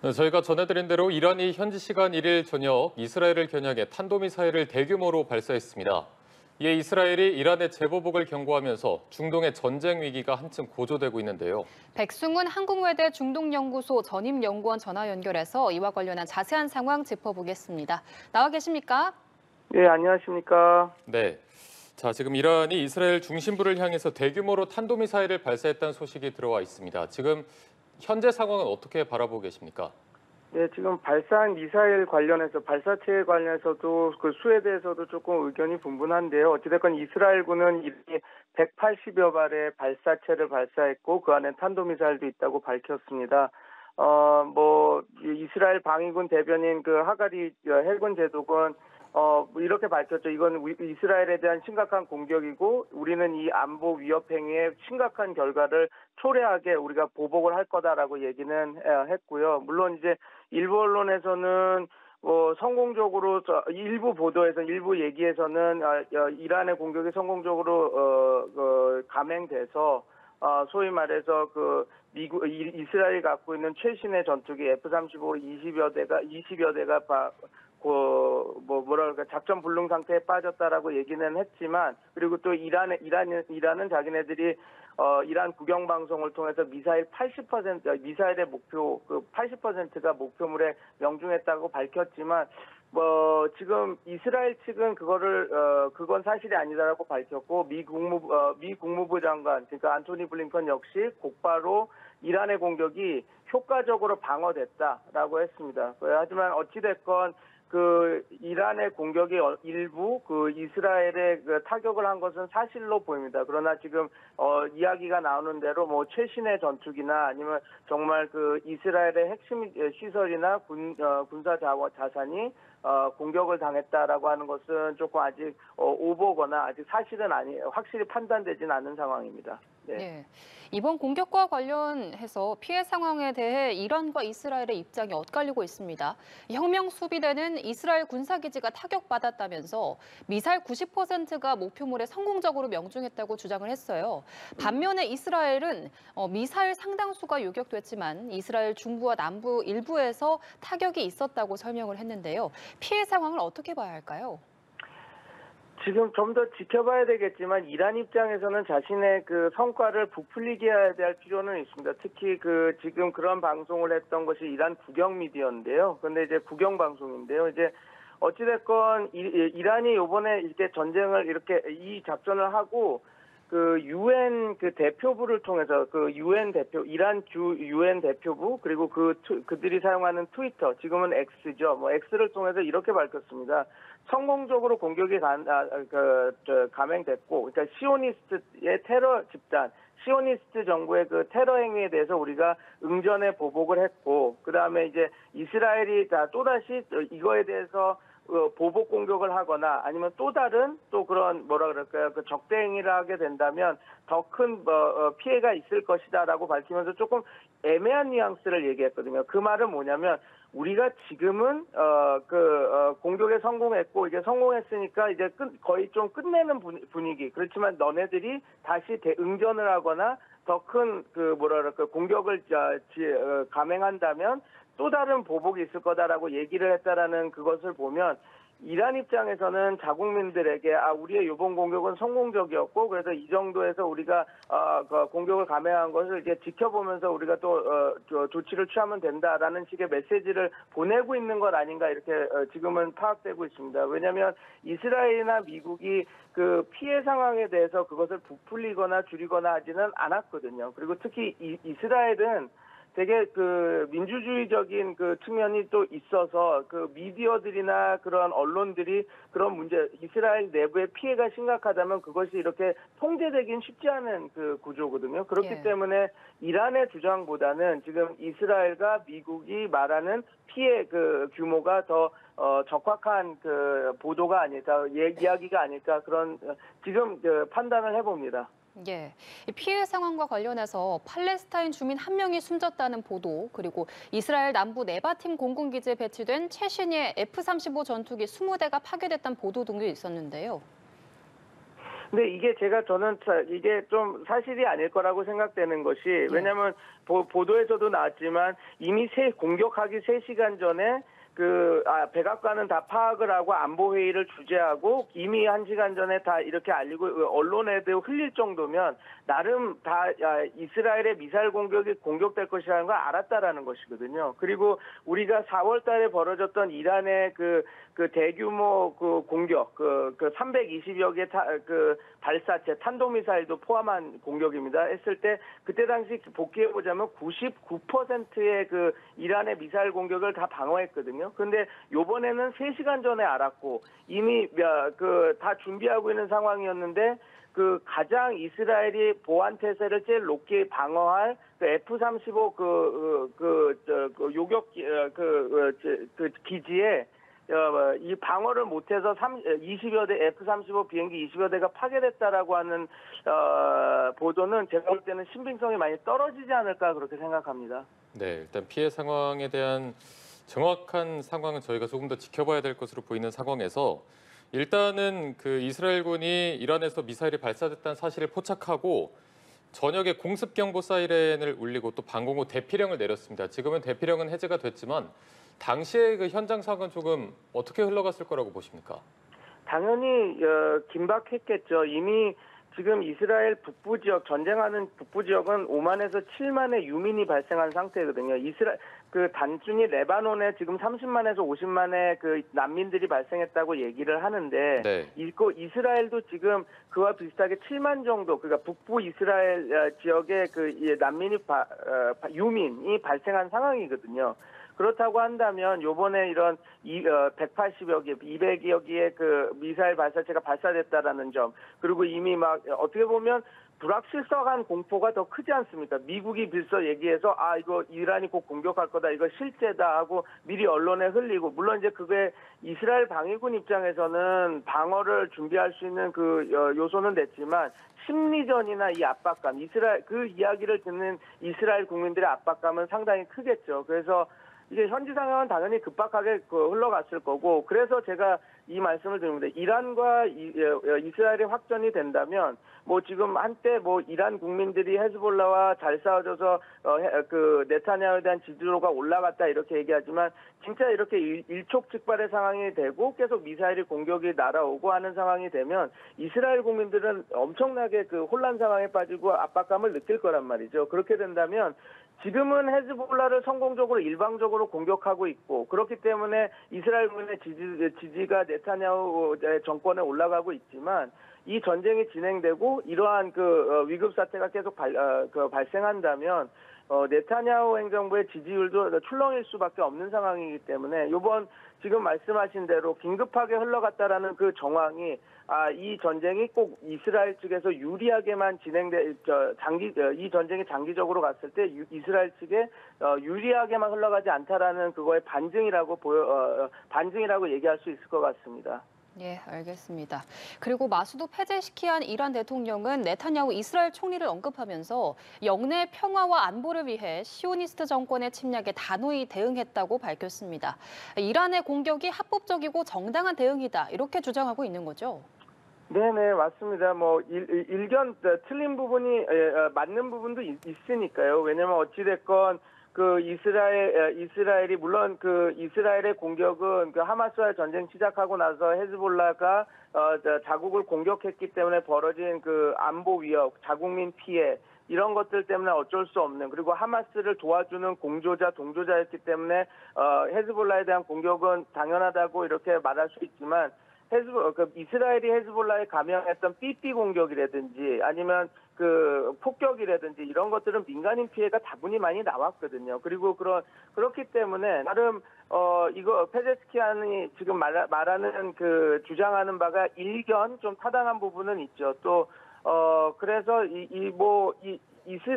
네, 저희가 전해드린 대로 이란이 현지 시간 1일 저녁 이스라엘을 겨냥해 탄도미사일을 대규모로 발사했습니다. 이에 이스라엘이 이란의 재보복을 경고하면서 중동의 전쟁 위기가 한층 고조되고 있는데요. 백승훈 한국외대 중동연구소 전임연구원 전화 연결해서 이와 관련한 자세한 상황 짚어보겠습니다. 나와 계십니까? 네, 안녕하십니까. 네. 자, 지금 이란이 이스라엘 중심부를 향해서 대규모로 탄도미사일을 발사했다는 소식이 들어와 있습니다. 지금 현재 상황은 어떻게 바라보고 계십니까? 네, 지금 발사한 미사일 관련해서 발사체 관련해서도 그 수에 대해서도 조금 의견이 분분한데요. 어찌됐건 이스라엘군은 이미 180여 발의 발사체를 발사했고 그 안에 탄도미사일도 있다고 밝혔습니다. 이스라엘 방위군 대변인 그 하가리 해군 제독은 뭐 이렇게 밝혔죠. 이건 이스라엘에 대한 심각한 공격이고 우리는 이 안보 위협 행위의 심각한 결과를 초래하게 우리가 보복을 할 거다라고 얘기는 했고요. 물론 이제 일부 언론에서는 성공적으로 일부 보도에서 일부 얘기에서는 이란의 공격이 성공적으로 감행돼서 소위 말해서 이스라엘이 갖고 있는 최신의 전투기 F-35 20여 대가 작전 불능 상태에 빠졌다라고 얘기는 했지만, 그리고 또 이란은 자기네들이 이란 국영 방송을 통해서 미사일의 목표 80%가 목표물에 명중했다고 밝혔지만, 지금 이스라엘 측은 그건 사실이 아니다라고 밝혔고, 미 국무부 장관, 그러니까 안토니 블링컨 역시 곧바로 이란의 공격이 효과적으로 방어됐다라고 했습니다. 하지만 어찌됐건 이란의 공격이 일부 이스라엘에 타격을 한 것은 사실로 보입니다. 그러나 지금 이야기가 나오는 대로 최신의 전투기나 아니면 정말 이스라엘의 핵심 시설이나 군사 자산이 공격을 당했다라고 하는 것은 조금 아직 오보거나 아직 사실은 확실히 판단되진 않은 상황입니다. 네. 네. 이번 공격과 관련해서 피해 상황에 대해 이란과 이스라엘의 입장이 엇갈리고 있습니다. 혁명 수비대는 이스라엘 군사기지가 타격받았다면서 미사일 90%가 목표물에 성공적으로 명중했다고 주장을 했어요. 반면에 이스라엘은 미사일 상당수가 요격됐지만 이스라엘 중부와 남부 일부에서 타격이 있었다고 설명을 했는데요. 피해 상황을 어떻게 봐야 할까요? 지금 좀 더 지켜봐야 되겠지만 이란 입장에서는 자신의 성과를 부풀리게 해야 될 필요는 있습니다. 특히 지금 그런 방송을 했던 것이 이란 국영 미디어인데요. 근데 이제 국영 방송인데요. 이제 어찌됐건 이란이 이번에 이렇게 이 작전을 하고 유엔 대표부를 통해서 이란 주 유엔 대표부, 그리고 그들이 사용하는 트위터, 지금은 X죠. X를 통해서 이렇게 밝혔습니다. 성공적으로 공격이 감행됐고, 그러니까 시오니스트의 테러 집단, 시오니스트 정부의 테러 행위에 대해서 우리가 응전에 보복을 했고, 그 다음에 이제 이스라엘이 또다시 이거에 대해서 보복 공격을 하거나 아니면 또 다른 그런 적대 행위를 하게 된다면 더 큰 피해가 있을 것이다라고 밝히면서 조금 애매한 뉘앙스를 얘기했거든요. 그 말은 뭐냐면 우리가 지금은 공격에 성공했고 이제 성공했으니까 이제 거의 좀 끝내는 분위기. 그렇지만 너네들이 다시 응전을 하거나 더 큰 공격을 감행한다면 또 다른 보복이 있을 거다라고 얘기를 했다라는 그것을 보면 이란 입장에서는 자국민들에게 우리의 이번 공격은 성공적이었고 그래서 이 정도에서 우리가 공격을 감행한 것을 이제 지켜보면서 우리가 또 조치를 취하면 된다라는 식의 메시지를 보내고 있는 것 아닌가 이렇게 지금은 파악되고 있습니다. 왜냐하면 이스라엘이나 미국이 피해 상황에 대해서 그것을 부풀리거나 줄이거나 하지는 않았거든요. 그리고 특히 이스라엘은 되게 민주주의적인 측면이 또 있어서 미디어들이나 그런 언론들이 그런 문제, 이스라엘 내부의 피해가 심각하다면 그것이 이렇게 통제되긴 쉽지 않은 구조거든요. 그렇기 때문에 이란의 주장보다는 지금 이스라엘과 미국이 말하는 피해 규모가 더 적확한 보도가 아닐까, 이야기가 아닐까 그런 지금 판단을 해봅니다. 예, 피해 상황과 관련해서 팔레스타인 주민 한 명이 숨졌다는 보도, 그리고 이스라엘 남부 네바팀 공군기지에 배치된 최신의 F-35 전투기 20대가 파괴됐다는 보도 등도 있었는데요. 근데 이게 저는 이게 좀 사실이 아닐 거라고 생각되는 것이, 왜냐하면 보도에서도 나왔지만 이미 공격하기 3시간 전에 백악관은 다 파악을 하고 안보 회의를 주재하고 이미 1시간 전에 다 이렇게 알리고 언론에도 흘릴 정도면 나름 다 이스라엘의 미사일 공격이 공격될 것이라는 걸 알았다라는 것이거든요. 그리고 우리가 4월 달에 벌어졌던 이란의 그 대규모 공격, 320여 개 발사체, 탄도미사일도 포함한 공격입니다. 했을 때 그때 당시 복귀해 보자면 99%의 이란의 미사일 공격을 다 방어했거든요. 그런데 요번에는 3시간 전에 알았고 이미 다 준비하고 있는 상황이었는데 가장 이스라엘이 보안 태세를 제일 높게 방어할 F-35 요격 기지에 이 방어를 못해서 20여 대 F-35 비행기 20여 대가 파괴됐다라고 하는 보도는 제가 볼 때는 신빙성이 많이 떨어지지 않을까 그렇게 생각합니다. 네, 일단 피해 상황에 대한 정확한 상황은 저희가 조금 더 지켜봐야 될 것으로 보이는 상황에서 일단은 이스라엘군이 이란에서 미사일이 발사됐다는 사실을 포착하고 저녁에 공습경보 사이렌을 울리고 또 방공 후 대피령을 내렸습니다. 지금은 대피령은 해제가 됐지만 당시의 현장 상황은 조금 어떻게 흘러갔을 거라고 보십니까? 당연히 긴박했겠죠. 이미 지금 이스라엘 북부 지역, 전쟁하는 북부 지역은 5만에서 7만의 유민이 발생한 상태거든요. 단순히 레바논에 지금 30만에서 50만의 난민들이 발생했다고 얘기를 하는데, 네. 이스라엘도 지금 그와 비슷하게 7만 정도, 그러니까 북부 이스라엘 지역에 유민이 발생한 상황이거든요. 그렇다고 한다면 요번에 이런 180여 개, 200여 개의 미사일 발사체가 발사됐다라는 점, 그리고 이미 어떻게 보면 불확실성한 공포가 더 크지 않습니까? 미국이 빌서 얘기해서 이거 이란이 곧 공격할 거다, 이거 실제다 하고 미리 언론에 흘리고, 물론 이제 그게 이스라엘 방위군 입장에서는 방어를 준비할 수 있는 요소는 냈지만 심리전이나 이 압박감, 이야기를 듣는 이스라엘 국민들의 압박감은 상당히 크겠죠. 그래서 이제 현지 상황은 당연히 급박하게 흘러갔을 거고, 그래서 제가 이 말씀을 드립니다. 이란과 이스라엘이 확전이 된다면 지금 한때 이란 국민들이 헤즈볼라와 잘 싸워줘서 네타냐후에 대한 지지도가 올라갔다 이렇게 얘기하지만, 진짜 이렇게 일촉즉발의 상황이 되고 계속 미사일이 공격이 날아오고 하는 상황이 되면 이스라엘 국민들은 엄청나게 혼란 상황에 빠지고 압박감을 느낄 거란 말이죠. 그렇게 된다면 지금은 헤즈볼라를 성공적으로 일방적으로 공격하고 있고, 그렇기 때문에 이스라엘 군의 지지가 네타냐후 정권에 올라가고 있지만, 이 전쟁이 진행되고 이러한 위급 사태가 계속 발생한다면 네타냐후 행정부의 지지율도 출렁일 수밖에 없는 상황이기 때문에 이번 지금 말씀하신 대로 긴급하게 흘러갔다라는 정황이 이 전쟁이 꼭 이스라엘 측에서 유리하게만 이 전쟁이 장기적으로 갔을 때 이스라엘 측에 유리하게만 흘러가지 않다라는 그거의 반증이라고 얘기할 수 있을 것 같습니다. 예, 알겠습니다. 그리고 마수도 폐쇄시키한 이란 대통령은 네타냐후 이스라엘 총리를 언급하면서 영내 평화와 안보를 위해 시오니스트 정권의 침략에 단호히 대응했다고 밝혔습니다. 이란의 공격이 합법적이고 정당한 대응이다, 이렇게 주장하고 있는 거죠? 네네, 맞습니다. 일견 틀린 부분이 맞는 부분도 있으니까요. 왜냐면 어찌됐건 이스라엘이 물론 이스라엘의 공격은 하마스와의 전쟁 시작하고 나서 헤즈볼라가 자국을 공격했기 때문에 벌어진 안보 위협, 자국민 피해, 이런 것들 때문에 어쩔 수 없는, 그리고 하마스를 도와주는 공조자, 동조자였기 때문에 헤즈볼라에 대한 공격은 당연하다고 이렇게 말할 수 있지만, 이스라엘이 헤즈볼라에 감행했던 삐삐 공격이라든지 아니면 폭격이라든지 이런 것들은 민간인 피해가 다분히 많이 나왔거든요. 그리고 그렇기 때문에 나름 이거 페제스키안이 지금 말하는 주장하는 바가 일견 좀 타당한 부분은 있죠. 또 그래서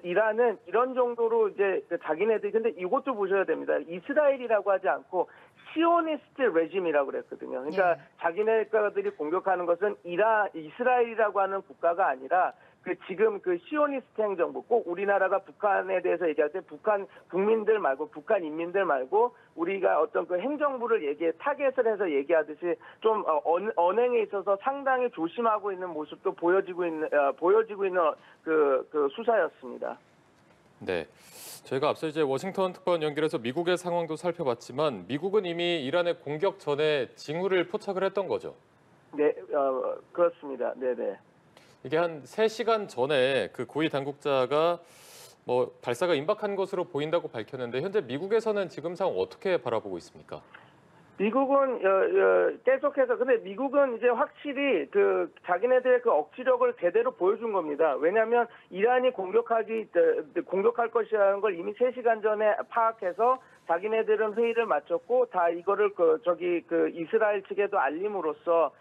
이란은 이런 정도로 이제 자기네들이, 근데 이것도 보셔야 됩니다. 이스라엘이라고 하지 않고 시오니스트 레짐이라고 그랬거든요. 그러니까 자기네들이 공격하는 것은 이스라엘이라고 하는 국가가 아니라 그 지금 그 시오니스트 행정부, 꼭 우리나라가 북한에 대해서 얘기할 때 북한 국민들 말고 북한 인민들 말고 우리가 어떤 그 행정부를 타겟을 해서 얘기하듯이 좀 언행에 있어서 상당히 조심하고 있는 모습도 보여지고 있는 그 수사였습니다. 네. 저희가 앞서 이제 워싱턴 특파원 연결해서 미국의 상황도 살펴봤지만 미국은 이미 이란의 공격 전에 징후를 포착을 했던 거죠. 네, 그렇습니다. 네네. 이게 한 3시간 전에 그 고위 당국자가 뭐 발사가 임박한 것으로 보인다고 밝혔는데 현재 미국에서는 지금 상황 어떻게 바라보고 있습니까? 미국은 계속해서 근데 미국은 이제 확실히 그 자기네들의 그 억지력을 제대로 보여준 겁니다. 왜냐하면 이란이 공격할 것이라는 걸 이미 3시간 전에 파악해서 자기네들은 회의를 마쳤고 다 이거를 이스라엘 측에도 알림으로써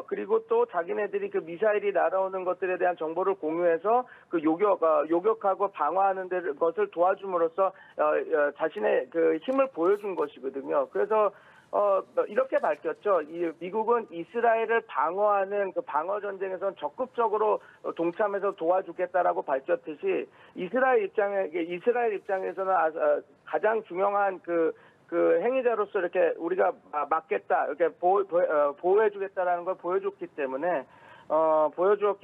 그리고 또 자기네들이 그 미사일이 날아오는 것들에 대한 정보를 공유해서 그 요격하고 방어하는 것을 도와줌으로써 자신의 그 힘을 보여준 것이거든요. 그래서 이렇게 밝혔죠. 미국은 이스라엘을 방어하는 그 방어 전쟁에서는 적극적으로 동참해서 도와주겠다라고 밝혔듯이 이스라엘 입장에서는 가장 중요한 그 행위자로서 이렇게 우리가 막겠다, 이렇게 보호해주겠다라는 걸 보여주었기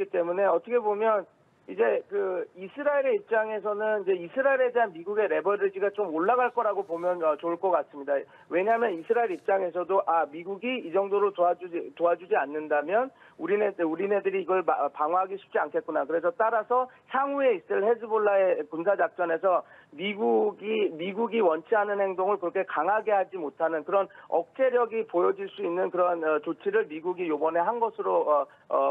때문에 어떻게 보면 이제 그 이스라엘의 입장에서는 이제 이스라엘에 대한 미국의 레버리지가 좀 올라갈 거라고 보면 좋을 것 같습니다. 왜냐하면 이스라엘 입장에서도 미국이 이 정도로 도와주지 않는다면 우리네들이 이걸 방어하기 쉽지 않겠구나. 그래서 따라서 향후에 있을 헤즈볼라의 군사 작전에서 미국이 원치 않은 행동을 그렇게 강하게 하지 못하는 그런 억제력이 보여질 수 있는 그런 조치를 미국이 이번에 한 것으로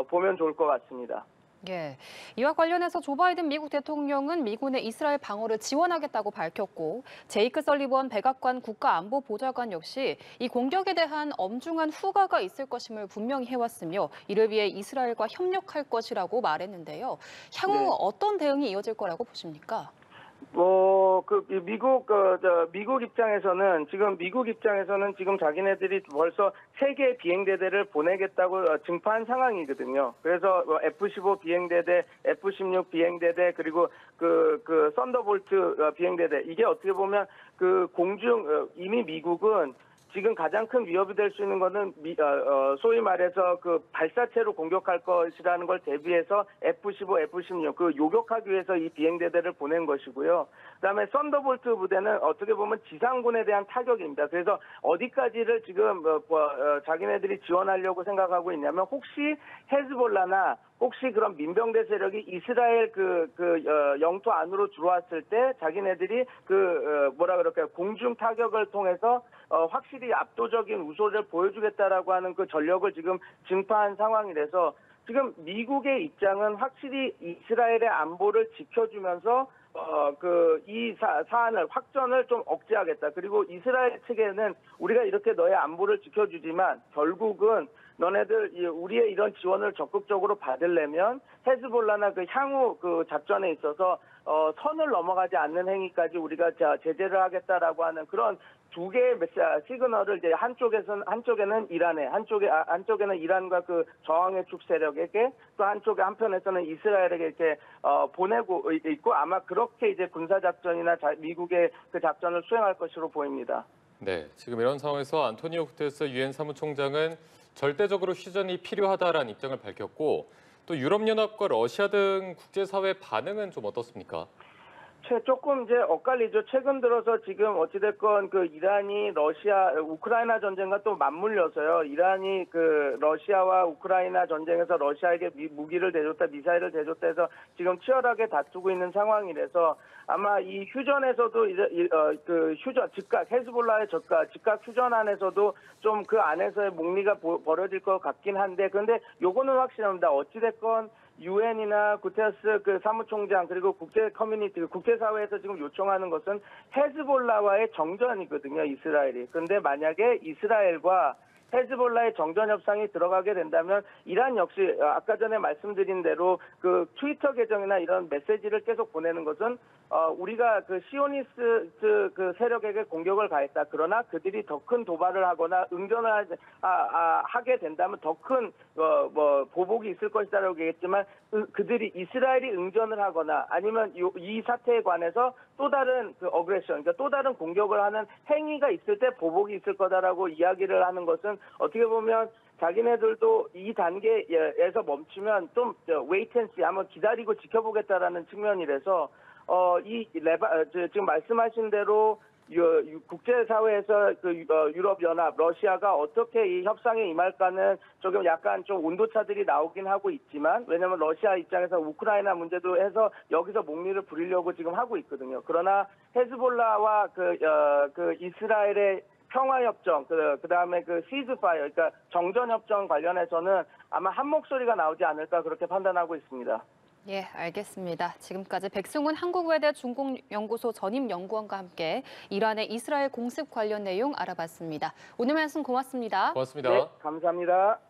보면 좋을 것 같습니다. 예, 이와 관련해서 조 바이든 미국 대통령은 미군의 이스라엘 방어를 지원하겠다고 밝혔고 제이크 설리번 백악관 국가안보보좌관 역시 이 공격에 대한 엄중한 후과가 있을 것임을 분명히 해왔으며 이를 위해 이스라엘과 협력할 것이라고 말했는데요. 향후 네. 어떤 대응이 이어질 거라고 보십니까? 미국 입장에서는 지금 자기네들이 벌써 3개의 비행대대를 보내겠다고 증파한 상황이거든요. 그래서 F-15 비행대대, F-16 비행대대, 그리고 그 썬더볼트 비행대대. 이게 어떻게 보면 이미 미국은 지금 가장 큰 위협이 될 수 있는 거는 소위 말해서 그 발사체로 공격할 것이라는 걸 대비해서 F-15, F-16 그 요격하기 위해서 이 비행대대를 보낸 것이고요. 그다음에 썬더볼트 부대는 어떻게 보면 지상군에 대한 타격입니다. 그래서 어디까지를 지금 자기네들이 지원하려고 생각하고 있냐면 혹시 헤즈볼라나 혹시 그런 민병대 세력이 이스라엘 영토 안으로 들어왔을 때 자기네들이 공중 타격을 통해서 확실히 압도적인 우세를 보여주겠다라고 하는 그 전력을 지금 증파한 상황이라서 지금 미국의 입장은 확실히 이스라엘의 안보를 지켜주면서 이 사안을 확전을 좀 억제하겠다. 그리고 이스라엘 측에는 우리가 이렇게 너의 안보를 지켜주지만 결국은 너네들 우리의 이런 지원을 적극적으로 받으려면 헤즈볼라나 향후 작전에 있어서 선을 넘어가지 않는 행위까지 우리가 제재를 하겠다라고 하는 그런 2개의 시그널을 이제 한쪽에는 이란에, 한쪽에는 이란과 그 저항의 축 세력에게 또 한편에서는 이스라엘에게 이렇게 보내고 있고 아마 그렇게 이제 군사 작전이나 미국의 그 작전을 수행할 것으로 보입니다. 네, 지금 이런 상황에서 안토니오 구테르스 유엔 사무총장은 절대적으로 휴전이 필요하다라는 입장을 밝혔고 또 유럽연합과 러시아 등 국제사회 반응은 좀 어떻습니까? 조금 이제 엇갈리죠. 최근 들어서 지금 어찌됐건 이란이 우크라이나 전쟁과 또 맞물려서요. 이란이 러시아와 우크라이나 전쟁에서 러시아에게 무기를 대줬다, 미사일을 대줬다 해서 지금 치열하게 다투고 있는 상황이라서 아마 이 휴전에서도 즉각 헤즈볼라의 즉각 휴전 안에서도 좀 그 안에서의 목리가 벌어질 것 같긴 한데 그런데 요거는 확실합니다. 어찌됐건 유엔이나 구테르스 사무총장 그리고 국제 커뮤니티, 국제사회에서 지금 요청하는 것은 헤즈볼라와의 정전이거든요, 이스라엘이. 그런데 만약에 이스라엘과 헤즈볼라의 정전 협상이 들어가게 된다면 이란 역시 아까 전에 말씀드린 대로 트위터 계정이나 이런 메시지를 계속 보내는 것은 우리가 그 시오니스트 그 세력에게 공격을 가했다. 그러나 그들이 더 큰 도발을 하거나 응전을 하게 된다면 더 큰 보복이 있을 것이다라고 얘기했지만 그들이 이스라엘이 응전을 하거나 아니면 이 사태에 관해서 또 다른 그 어그레션, 그러니까 또 다른 공격을 하는 행위가 있을 때 보복이 있을 거다라고 이야기를 하는 것은 어떻게 보면 자기네들도 이 단계에서 멈추면 좀 웨이트 앤 씨 한번 기다리고 지켜보겠다라는 측면이라서 지금 말씀하신 대로 국제사회에서 그 유럽연합, 러시아가 어떻게 이 협상에 임할까는 조금 약간 좀 온도차들이 나오긴 하고 있지만 왜냐하면 러시아 입장에서 우크라이나 문제도 해서 여기서 목리를 부리려고 지금 하고 있거든요. 그러나 헤즈볼라와 그 이스라엘의 평화협정, 그다음에 그 시즈파이어, 그러니까 정전협정 관련해서는 아마 한 목소리가 나오지 않을까 그렇게 판단하고 있습니다. 예, 알겠습니다. 지금까지 백승훈 한국외대 중공연구소 전임연구원과 함께 이란의 이스라엘 공습 관련 내용 알아봤습니다. 오늘 말씀 고맙습니다. 고맙습니다. 네, 감사합니다.